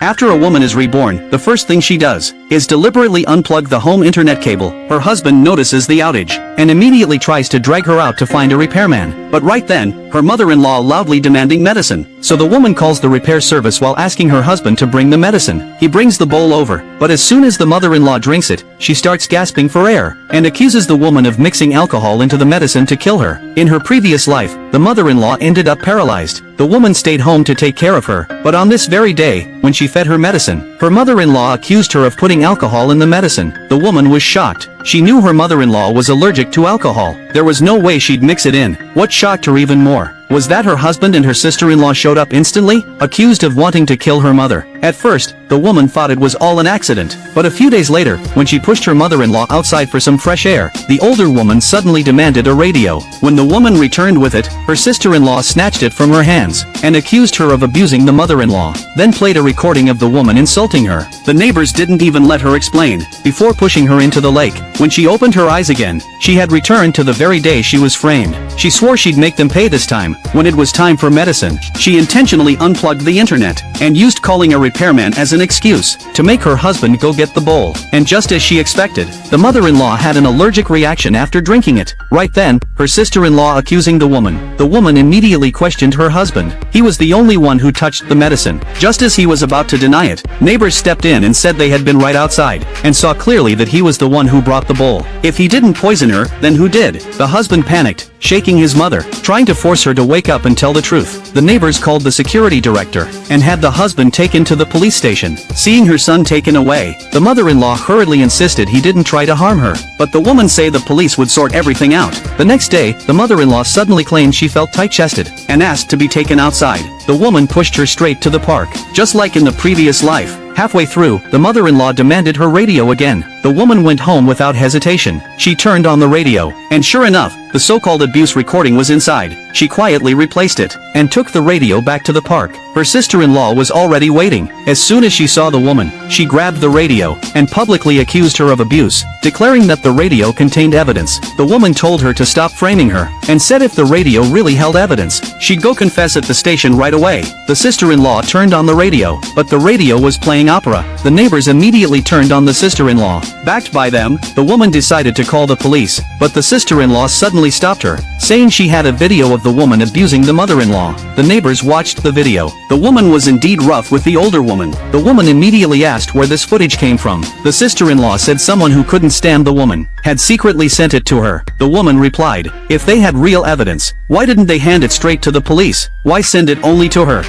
After a woman is reborn, the first thing she does is deliberately unplug the home internet cable. Her husband notices the outage and immediately tries to drag her out to find a repairman. But right then, her mother-in-law loudly demanding medicine. So the woman calls the repair service while asking her husband to bring the medicine. He brings the bowl over, but as soon as the mother-in-law drinks it, she starts gasping for air and accuses the woman of mixing alcohol into the medicine to kill her. In her previous life, the mother-in-law ended up paralyzed. The woman stayed home to take care of her, but on this very day, when she fed her medicine, her mother-in-law accused her of putting alcohol in the medicine. The woman was shocked. She knew her mother-in-law was allergic to alcohol. There was no way she'd mix it in. What shocked her even more was that her husband and her sister-in-law showed up instantly, accused of wanting to kill her mother. At first, the woman thought it was all an accident, but a few days later, when she pushed her mother-in-law outside for some fresh air, the older woman suddenly demanded a radio. When the woman returned with it, her sister-in-law snatched it from her hands and accused her of abusing the mother-in-law, then played a recording of the woman insulting her. The neighbors didn't even let her explain, before pushing her into the lake. When she opened her eyes again, she had returned to the very day she was framed. She swore she'd make them pay this time. When it was time for medicine, she intentionally unplugged the internet and used calling a repairman as an excuse to make her husband go get the bowl. And just as she expected, the mother-in-law had an allergic reaction after drinking it. Right then, her sister-in-law accusing the woman. The woman immediately questioned her husband. He was the only one who touched the medicine. Just as he was about to deny it, neighbors stepped in and said they had been right outside and saw clearly that he was the one who brought the bowl. If he didn't poison her, then who did? The husband panicked, shaking his mother, trying to force her to wake up and tell the truth. The neighbors called the security director and had the husband taken to the police station. Seeing her son taken away, the mother-in-law hurriedly insisted he didn't try to harm her, but the woman said the police would sort everything out. The next day, the mother-in-law suddenly claimed she felt tight-chested and asked to be taken outside. The woman pushed her straight to the park, just like in the previous life. Halfway through, the mother-in-law demanded her radio again. The woman went home without hesitation. She turned on the radio, and sure enough, the so-called abuse recording was inside. She quietly replaced it, and took the radio back to the park. Her sister-in-law was already waiting. As soon as she saw the woman, she grabbed the radio, and publicly accused her of abuse, declaring that the radio contained evidence. The woman told her to stop framing her, and said if the radio really held evidence, she'd go confess at the station right away. The sister-in-law turned on the radio, but the radio was playing opera. The neighbors immediately turned on the sister-in-law. Backed by them, the woman decided to call the police, but the sister-in-law suddenly stopped her, saying she had a video of the woman abusing the mother-in-law. The neighbors watched the video. The woman was indeed rough with the older woman. The woman immediately asked where this footage came from. The sister-in-law said someone who couldn't stand the woman had secretly sent it to her. The woman replied, if they had real evidence, why didn't they hand it straight to the police? Why send it only to her?